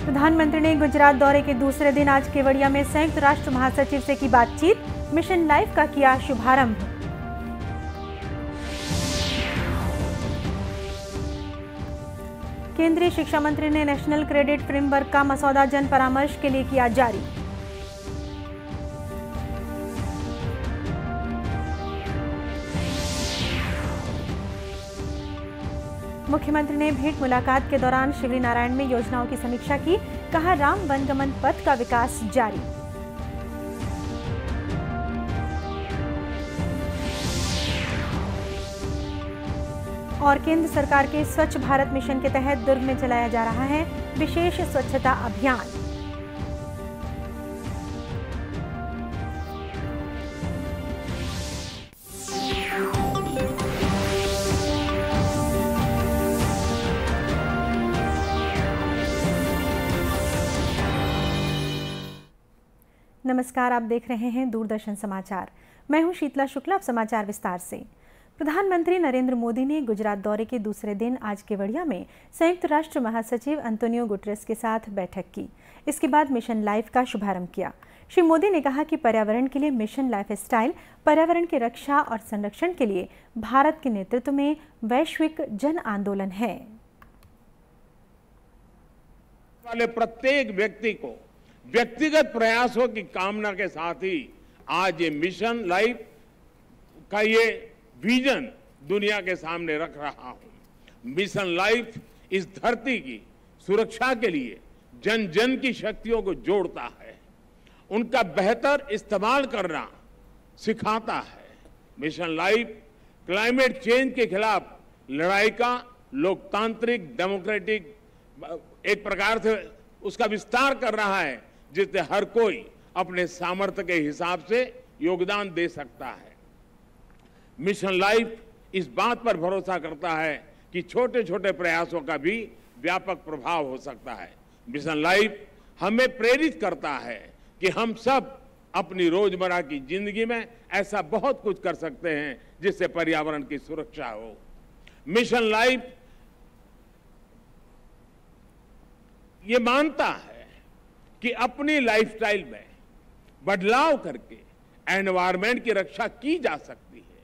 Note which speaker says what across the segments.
Speaker 1: प्रधानमंत्री ने गुजरात दौरे के दूसरे दिन आज केवड़िया में संयुक्त राष्ट्र महासचिव से की बातचीत, मिशन लाइफ का किया शुभारंभ। केंद्रीय शिक्षा मंत्री ने नेशनल क्रेडिट फ्रेमवर्क का मसौदा जन परामर्श के लिए किया जारी। मुख्यमंत्री ने भेंट मुलाकात के दौरान शिवरी नारायण में योजनाओं की समीक्षा की, कहा राम वनगमन पथ का विकास जारी। और केंद्र सरकार के स्वच्छ भारत मिशन के तहत दुर्ग में चलाया जा रहा है विशेष स्वच्छता अभियान। नमस्कार, आप देख रहे हैं दूरदर्शन समाचार। मैं हूं शीतला शुक्ला। अब समाचार विस्तार से। प्रधानमंत्री नरेंद्र मोदी ने गुजरात दौरे के दूसरे दिन आज केवड़िया में संयुक्त राष्ट्र महासचिव अंतोनियो गुटेरेस के साथ बैठक की। इसके बाद मिशन लाइफ का शुभारंभ किया। श्री मोदी ने कहा कि पर्यावरण के लिए मिशन लाइफ स्टाइल पर्यावरण की रक्षा और संरक्षण के लिए भारत के नेतृत्व में वैश्विक जन आंदोलन है।
Speaker 2: वाले प्रत्येक व्यक्ति को व्यक्तिगत प्रयासों की कामना के साथ ही आज ये मिशन लाइफ का ये विजन दुनिया के सामने रख रहा हूं। मिशन लाइफ इस धरती की सुरक्षा के लिए जन जन की शक्तियों को जोड़ता है, उनका बेहतर इस्तेमाल करना सिखाता है। मिशन लाइफ क्लाइमेट चेंज के खिलाफ लड़ाई का लोकतांत्रिक डेमोक्रेटिक एक प्रकार से उसका विस्तार कर रहा है, जिससे हर कोई अपने सामर्थ्य के हिसाब से योगदान दे सकता है। मिशन लाइफ इस बात पर भरोसा करता है कि छोटे छोटे प्रयासों का भी व्यापक प्रभाव हो सकता है। मिशन लाइफ हमें प्रेरित करता है कि हम सब अपनी रोजमर्रा की जिंदगी में ऐसा बहुत कुछ कर सकते हैं जिससे पर्यावरण की सुरक्षा हो। मिशन लाइफ ये मानता है कि अपनी लाइफस्टाइल में बदलाव करके एनवायरनमेंट की रक्षा की जा सकती है।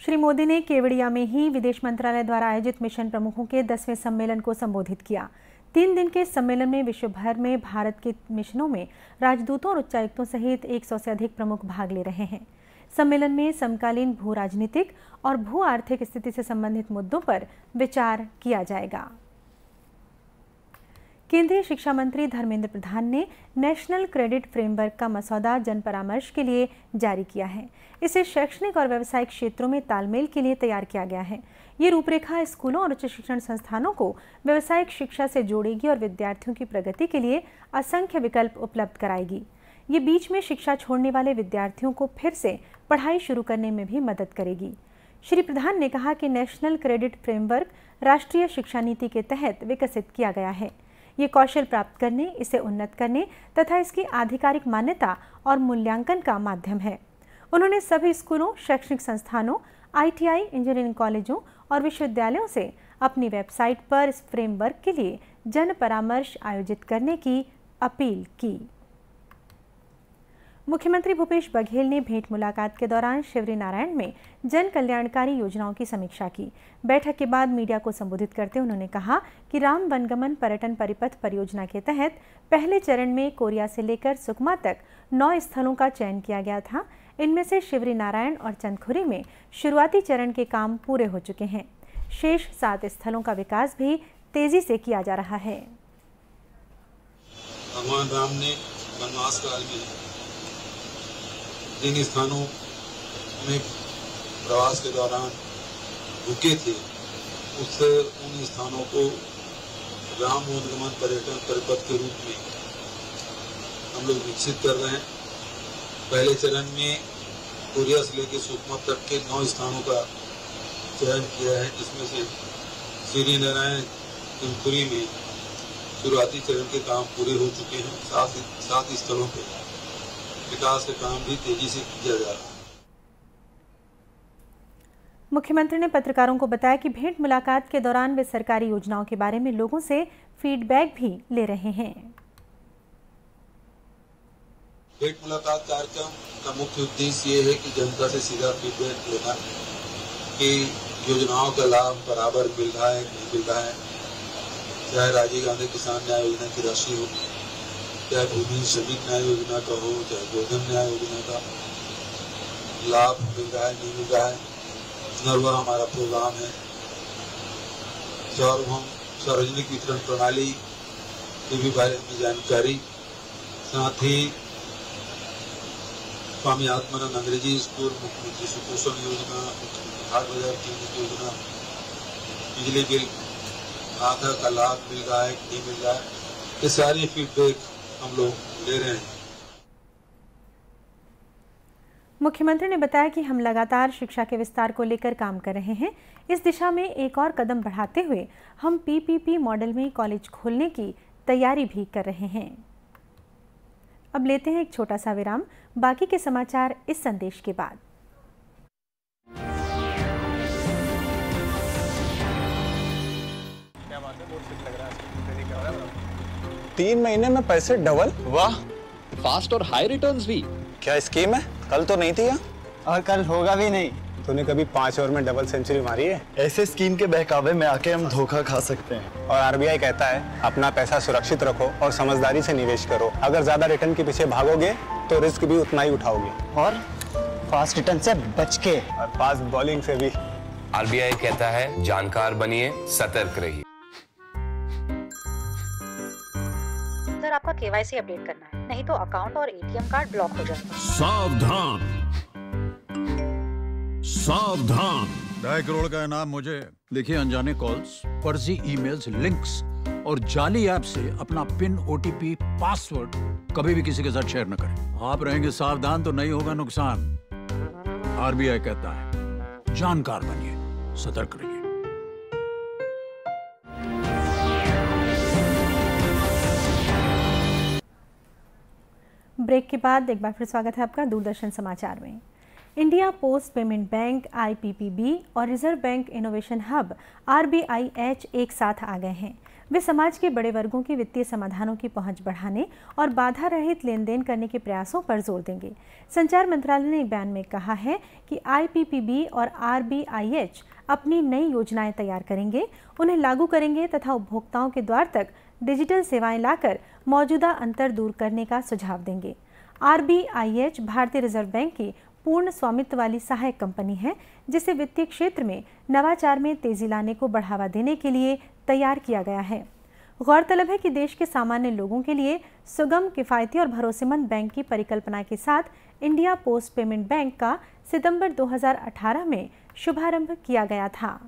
Speaker 1: श्री मोदी ने केवड़िया में ही विदेश मंत्रालय द्वारा आयोजित मिशन प्रमुखों के 10वें सम्मेलन को संबोधित किया। 3 दिन के सम्मेलन में विश्व भर में भारत के मिशनों में राजदूतों और उच्चायुक्तों सहित 100 से अधिक प्रमुख भाग ले रहे हैं। सम्मेलन में समकालीन भू राजनीतिक और भू आर्थिक स्थिति से संबंधित मुद्दों पर विचार किया जाएगा। केंद्रीय शिक्षा मंत्री धर्मेंद्र प्रधान ने नेशनल क्रेडिट फ्रेमवर्क का मसौदा जन परामर्श के लिए जारी किया है। इसे शैक्षणिक और व्यावसायिक क्षेत्रों में तालमेल के लिए तैयार किया गया है। ये रूपरेखा स्कूलों और उच्च शिक्षण संस्थानों को व्यावसायिक शिक्षा से जोड़ेगी और विद्यार्थियों की प्रगति के लिए असंख्य विकल्प उपलब्ध कराएगी। ये बीच में शिक्षा छोड़ने वाले विद्यार्थियों को फिर से पढ़ाई शुरू करने में भी मदद करेगी। श्री प्रधान ने कहा कि नेशनल क्रेडिट फ्रेमवर्क राष्ट्रीय शिक्षा नीति के तहत विकसित किया गया है। ये कौशल प्राप्त करने, इसे उन्नत करने तथा इसकी आधिकारिक मान्यता और मूल्यांकन का माध्यम है। उन्होंने सभी स्कूलों, शैक्षणिक संस्थानों, ITI, इंजीनियरिंग कॉलेजों और विश्वविद्यालयों से अपनी वेबसाइट पर इस फ्रेमवर्क के लिए जन परामर्श आयोजित करने की अपील की। मुख्यमंत्री भूपेश बघेल ने भेंट मुलाकात के दौरान शिवरी नारायण में जन कल्याणकारी योजनाओं की समीक्षा की। बैठक के बाद मीडिया को संबोधित करते उन्होंने कहा कि राम वनगमन पर्यटन परिपथ परियोजना के तहत पहले चरण में कोरिया से लेकर सुकमा तक 9 स्थलों का चयन किया गया था। इनमें से शिवरी नारायण और चंदखुरी में शुरुआती चरण के काम पूरे हो चुके हैं। शेष 7 स्थलों का विकास भी तेजी से किया जा रहा है।
Speaker 3: भगवान राम ने वनवास काल में जिन स्थानों में प्रवास के दौरान रुके थे, उससे उन स्थानों को राम वनगमन पर्यटन परिपथ के रूप में हम लोग विकसित कर रहे हैं। पहले चरण में कोरिया से लेकर सुकमा तक के 9 स्थानों का चयन किया है, जिसमें से श्री नारायण चंदखुरी में शुरुआती चरण के काम पूरे हो चुके हैं। 7 स्थलों पे विकास के काम भी तेजी से किया जा रहा है।
Speaker 1: मुख्यमंत्री ने पत्रकारों को बताया कि भेंट मुलाकात के दौरान वे सरकारी योजनाओं के बारे में लोगों से फीडबैक भी ले रहे हैं।
Speaker 3: भेंट मुलाकात कार्यक्रम का मुख्य उद्देश्य ये है कि जनता से सीधा फीडबैक लेना कि योजनाओं का लाभ बराबर मिल रहा है नहीं मिल रहा है, चाहे राजीव गांधी किसान न्याय योजना की राशि हो, चाहे भूमि श्रमिक न्याय योजना का हो, चाहे गोधन न्याय योजना का लाभ मिल रहा है नहीं मिल रहा है। नरवा हमारा प्रोग्राम है, सार्वजनिक वितरण प्रणाली के भी बारे में जानकारी, साथ ही स्वामी आत्मानंद अंग्रेजी स्कूल, मुख्यमंत्री सुपोषण योजना, हाट बाजार क्लिनिक योजना, बिजली बिल आधा का लाभ मिल रहा है कि नहीं मिल रहा है, ये सारी फीडबैक हम लोग ले रहे हैं।
Speaker 1: मुख्यमंत्री ने बताया कि हम लगातार शिक्षा के विस्तार को लेकर काम कर रहे हैं। इस दिशा में एक और कदम बढ़ाते हुए हम पीपीपी मॉडल में कॉलेज खोलने की तैयारी भी कर रहे हैं। अब लेते हैं एक छोटा सा विराम, बाकी के समाचार इस संदेश के बाद।
Speaker 4: क्या बात है, बहुत ठीक लग रहा है।
Speaker 5: 3 महीने में पैसे डबल,
Speaker 6: वाह, फास्ट और हाई रिटर्न्स भी।
Speaker 5: क्या स्कीम है? कल तो नहीं थी यहाँ,
Speaker 7: और कल होगा भी नहीं।
Speaker 5: तूने कभी 5 ओवर में डबल सेंचुरी मारी है?
Speaker 7: ऐसे स्कीम के बहकावे में आके हम धोखा खा सकते हैं।
Speaker 5: और आरबीआई कहता है अपना पैसा सुरक्षित रखो और समझदारी से निवेश करो। अगर ज्यादा रिटर्न के पीछे भागोगे तो रिस्क भी उतना ही उठाओगे,
Speaker 7: और फास्ट रिटर्न से बच के,
Speaker 5: और फास्ट बॉलिंग से भी।
Speaker 8: आरबीआई कहता है जानकार बनिए, सतर्क रहिए।
Speaker 9: सर, आपका केवाईसी अपडेट करना है, नहीं तो अकाउंट और एटीएम कार्ड ब्लॉक हो जाएगा।
Speaker 10: सावधान सावधान।
Speaker 11: 2.5 करोड़ का इनाम मुझे। देखिए, अनजाने कॉल्स, फर्जी ईमेल्स, लिंक्स और जाली ऐप से अपना पिन, ओटीपी, पासवर्ड कभी भी किसी के साथ शेयर न करें। आप रहेंगे सावधान तो नहीं होगा नुकसान। आरबीआई कहता है जानकार बनिए, सतर्क रहिए।
Speaker 1: ब्रेक के बाद एक बार फिर स्वागत है आपका दूरदर्शन समाचार में। India post payment bank (IPPB) और reserve bank innovation hub (RBIH) एक साथ आ गए हैं। वे समाज के बड़े वर्गों की वित्तीय समाधानों की पहुंच बढ़ाने और बाधा रहित लेन देन करने के प्रयासों पर जोर देंगे। संचार मंत्रालय ने एक बयान में कहा है कि IPPB और RBIH अपनी नई योजनाएं तैयार करेंगे, उन्हें लागू करेंगे तथा उपभोक्ताओं के द्वार तक डिजिटल सेवाएं लाकर मौजूदा अंतर दूर करने का सुझाव देंगे। RBIH भारतीय रिजर्व बैंक की पूर्ण स्वामित्व वाली सहायक कंपनी है, जिसे वित्तीय क्षेत्र में नवाचार में तेजी लाने को बढ़ावा देने के लिए तैयार किया गया है। गौरतलब है कि देश के सामान्य लोगों के लिए सुगम, किफायती और भरोसेमंद बैंक की परिकल्पना के साथ इंडिया पोस्ट पेमेंट बैंक का सितंबर 2018 में शुभारंभ किया गया था।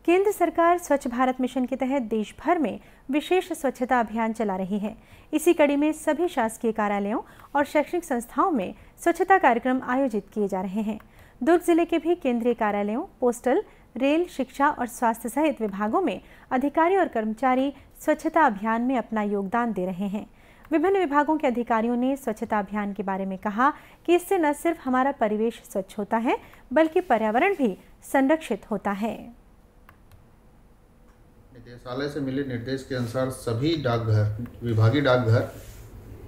Speaker 1: केंद्र सरकार स्वच्छ भारत मिशन के तहत देश भर में विशेष स्वच्छता अभियान चला रही है। इसी कड़ी में सभी शासकीय कार्यालयों और शैक्षणिक संस्थाओं में स्वच्छता कार्यक्रम आयोजित किए जा रहे हैं। दुर्ग जिले के भी केंद्रीय कार्यालयों, पोस्टल, रेल, शिक्षा और स्वास्थ्य सहित विभागों में अधिकारी और कर्मचारी स्वच्छता अभियान में अपना योगदान दे रहे हैं। विभिन्न विभागों के अधिकारियों ने स्वच्छता अभियान के बारे में कहा कि इससे न सिर्फ हमारा परिवेश स्वच्छ होता है, बल्कि पर्यावरण भी संरक्षित होता है।
Speaker 12: निदेशालय से मिले निर्देश के अनुसार सभी डाकघर, विभागीय डाकघर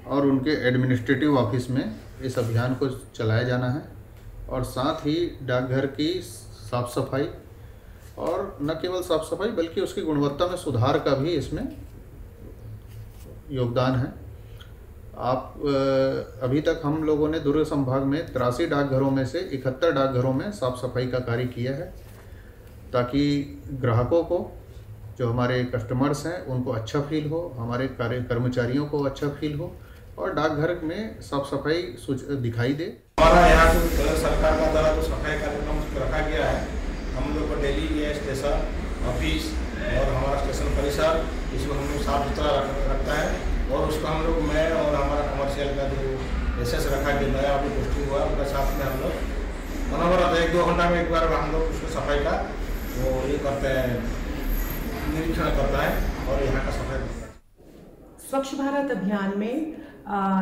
Speaker 12: और उनके एडमिनिस्ट्रेटिव ऑफिस में इस अभियान को चलाया जाना है, और साथ ही डाकघर की साफ सफाई, और न केवल साफ सफाई बल्कि उसकी गुणवत्ता में सुधार का भी इसमें योगदान है। अभी तक हम लोगों ने दुर्ग संभाग में 83 डाकघरों में से 71 डाकघरों में साफ सफाई का कार्य किया है, ताकि ग्राहकों को, जो हमारे कस्टमर्स हैं, उनको अच्छा फील हो, हमारे कर्मचारियों को अच्छा फील हो और डाकघर में साफ सफाई दिखाई दे।
Speaker 4: हमारा यहाँ जो सरकार का द्वारा जो सफाई कार्यक्रम रखा गया है, हम लोग को डेली ये स्टेशन, ऑफिस और हमारा स्टेशन परिसर, इसको हम लोग साफ सुथरा रखता है, और उसको हम लोग, मैं और हमारा कमर्शियल का जो SS रखा के नया अभी पोस्टिंग हुआ, उनके साथ में हम लोग मनोबरत 1-2 घंटा में एक बार हम लोग उसको सफाई का वो ये करते हैं, निरीक्षण करता है और यहाँ का सफाई करता है।
Speaker 13: स्वच्छ भारत अभियान में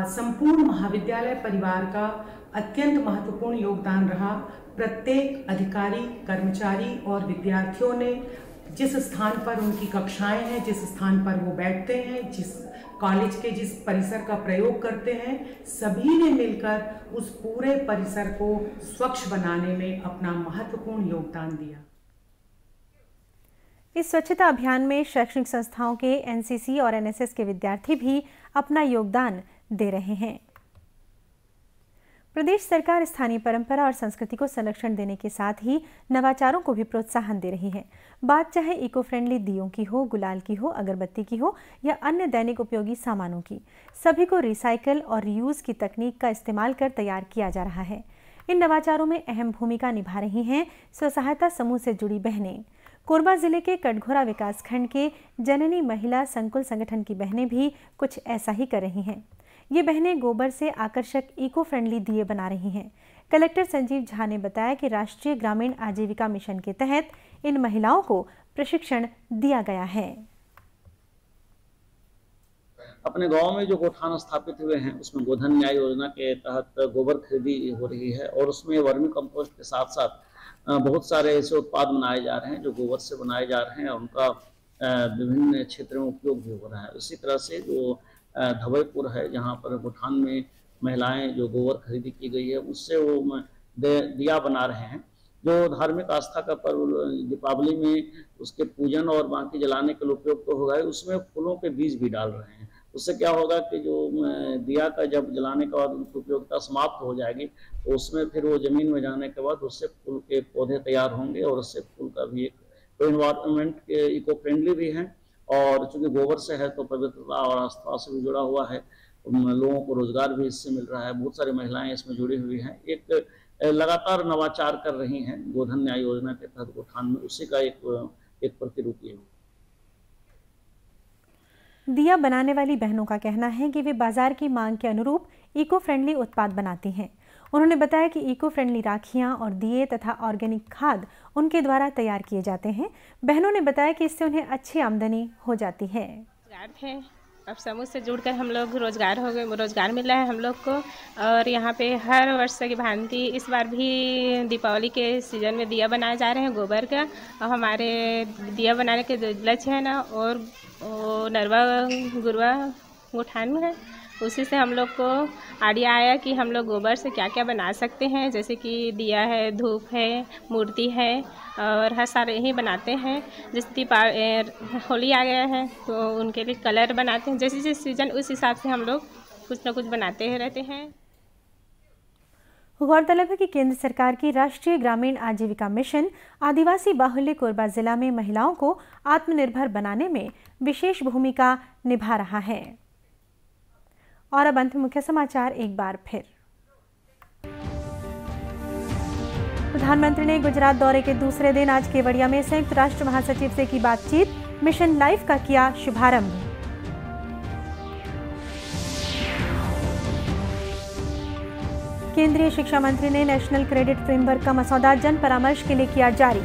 Speaker 13: संपूर्ण महाविद्यालय परिवार का अत्यंत महत्वपूर्ण योगदान रहा। प्रत्येक अधिकारी, कर्मचारी और विद्यार्थियों ने जिस स्थान पर उनकी कक्षाएं हैं, जिस स्थान पर वो बैठते हैं, जिस कॉलेज के जिस परिसर का प्रयोग करते हैं, सभी ने मिलकर उस पूरे परिसर को स्वच्छ बनाने में अपना महत्वपूर्ण योगदान दिया।
Speaker 1: इस स्वच्छता अभियान में शैक्षणिक संस्थाओं के एनसीसी और एनएसएस के विद्यार्थी भी अपना योगदान दे रहे हैं। प्रदेश सरकार स्थानीय परंपरा और संस्कृति को संरक्षण देने के साथ ही नवाचारों को भी प्रोत्साहन दे रही है। बात चाहे इको फ्रेंडली दियों की हो, गुलाल की हो, अगरबत्ती की हो या अन्य दैनिक उपयोगी सामानों की, सभी को रिसाइकल और रीयूज की तकनीक का इस्तेमाल कर तैयार किया जा रहा है। इन नवाचारों में अहम भूमिका निभा रही हैं स्व सहायता समूह से जुड़ी बहनें। कोरबा जिले के कटघोरा विकासखंड के जननी महिला संकुल संगठन की बहनें भी कुछ ऐसा ही कर रही हैं। ये बहनें गोबर से आकर्षक इको फ्रेंडली दिए बना रही हैं। कलेक्टर संजीव झा ने बताया कि राष्ट्रीय ग्रामीण आजीविका मिशन के तहत इन महिलाओं को प्रशिक्षण दिया गया है।
Speaker 14: अपने गांव में जो गोठान स्थापित हुए हैं उसमें गोधन न्याय योजना के तहत गोबर खरीदी हो रही है और उसमें वर्मी कंपोस्ट के साथ साथ बहुत सारे ऐसे उत्पाद बनाए जा रहे हैं जो गोबर से बनाए जा रहे हैं और उनका विभिन्न क्षेत्रों में उपयोग भी हो रहा है। उसी तरह से जो धवईपुर है जहाँ पर गोठान में महिलाएं जो गोबर खरीदी की गई है उससे वो दिया बना रहे हैं। जो धार्मिक आस्था का पर्व दीपावली में उसके पूजन और बाकी जलाने के लिए उपयोग तो होगा, उसमें फूलों के बीज भी डाल रहे हैं। उससे क्या होगा कि जो दिया का जब जलाने के बाद उनकी उपयोगिता समाप्त हो जाएगी तो उसमें फिर वो जमीन में जाने के बाद उससे फूल के पौधे तैयार होंगे और उससे फूल का भी एक एनवायरनमेंट के इको फ्रेंडली भी है और चूंकि गोबर से है तो पवित्रता और आस्था से भी जुड़ा हुआ है। लोगों को रोजगार भी इससे मिल रहा है। बहुत सारी महिलाएं इसमें जुड़ी हुई हैं। एक लगातार नवाचार कर रही हैं गोधन न्याय योजना के तहत गोठान में, उसी का एक प्रतिरूप ये।
Speaker 1: दिया बनाने वाली बहनों का कहना है कि वे बाजार की मांग के अनुरूप इको फ्रेंडली उत्पाद बनाती हैं। उन्होंने बताया कि इको फ्रेंडली राखियां और दिए तथा ऑर्गेनिक खाद उनके द्वारा तैयार किए जाते हैं। बहनों ने बताया कि इससे उन्हें अच्छी आमदनी हो जाती है।
Speaker 15: अब समूह से जुड़कर हम लोग रोजगार मिला है हम लोग को और यहाँ पे हर वर्ष की भांति इस बार भी दीपावली के सीजन में दिया बनाए जा रहे हैं गोबर का। और हमारे दिया बनाने के लक्ष्य है ना और नरवा गुरवा गोठान में है, उसी से हम लोग को आइडिया आया कि हम लोग गोबर से क्या क्या बना सकते हैं, जैसे कि दिया है, धूप है, मूर्ति है और हर सारे ही बनाते हैं। जैसे होली आ गया है तो उनके लिए कलर बनाते हैं। जैसे जैसे सीजन उस हिसाब से हम लोग कुछ ना कुछ बनाते रहते हैं।
Speaker 1: गौरतलब है कि केंद्र सरकार की राष्ट्रीय ग्रामीण आजीविका मिशन आदिवासी बाहुल्य कोरबा जिला में महिलाओं को आत्मनिर्भर बनाने में विशेष भूमिका निभा रहा है। और अब अंत में मुख्य समाचार एक बार फिर। प्रधानमंत्री ने गुजरात दौरे के दूसरे दिन आज केवड़िया में संयुक्त राष्ट्र महासचिव से की बातचीत, मिशन लाइफ का किया शुभारंभ। केंद्रीय शिक्षा मंत्री ने नेशनल क्रेडिट फ्रेमवर्क का मसौदा जन परामर्श के लिए किया जारी।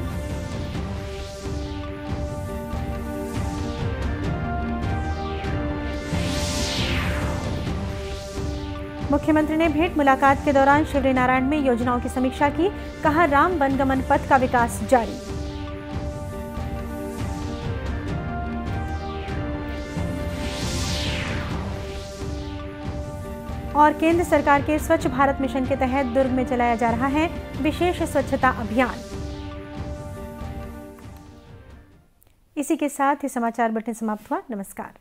Speaker 1: मुख्यमंत्री ने भेंट मुलाकात के दौरान शिवरी नारायण में योजनाओं की समीक्षा की, कहा राम वनगमन पथ का विकास जारी। और केंद्र सरकार के स्वच्छ भारत मिशन के तहत दुर्ग में चलाया जा रहा है विशेष स्वच्छता अभियान। इसी के साथ ही समाचार बुलेटिन समाप्त हुआ। नमस्कार।